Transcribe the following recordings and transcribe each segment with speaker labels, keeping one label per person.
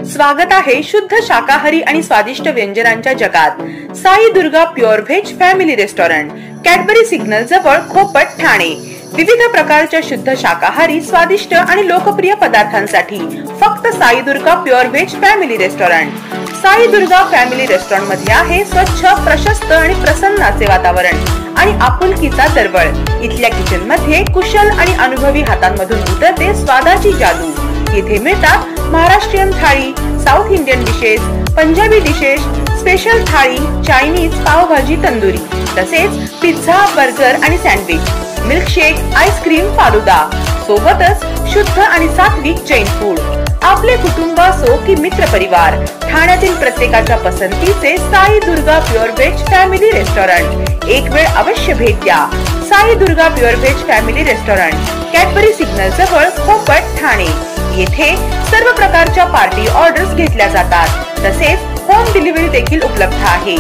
Speaker 1: स्वागत आहे शुद्ध शाकाहारी आणि स्वादिष्ट व्यंजनांच्या जगात। Sai Durga pure veg family restaurant, Cadbury signal जवळ, खोपट, ठाणे। विविध प्रकारच्या शुद्ध शाकाहारी, स्वादिष्ट आणि लोकप्रिय पदार्थांसाठी फक्त Sai Durga pure veg family restaurant. Sai Durga family restaurant मध्ये आहे स्वच्छ, प्रशस्त आणि प्रसन्न असे वातावरण आणि आपुलकीचा दरवळ। इथल्या किचन मध्ये कुशल आणि अनुभवी हातांमधून उतरते स्वादाची जादू। येथे मिळतात महाराष्ट्रीयन थाळी, south Indian dishes, Punjabi dishes, special थाळी, चायनीज, पावभाजी, तंदुरी, तसेच पिझ्झा, बर्गर आणि सँडविच, मिल्कशेक, आईस्क्रीम, फालुदा, सोबतच शुद्ध आणि सात्विक जैन फूड। आपले कुटुंब असो की मित्र परिवार, ठाण्यातील प्रत्येकाच्या पसंतीचे Sai Durga pure veg family restaurant एक वेळ अवश्य भेट द्या। Sai Durga pure veg family restaurant, Cadbury signal जवळ, खोपट, ठाणे। येथे सर्व प्रकारच्या पार्टी ऑर्डर्स घेतल्या जातात, तसेच होम डिलिव्हरी देखील उपलब्ध आहे।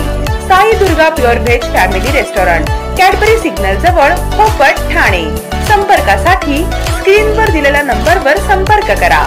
Speaker 1: Sai Durga pure veg family restaurant, Cadbury signal जवळ, खोपट, ठाणे। संपर्कासाठी स्क्रीनवर दिलेल्या नंबरवर संपर्क करा।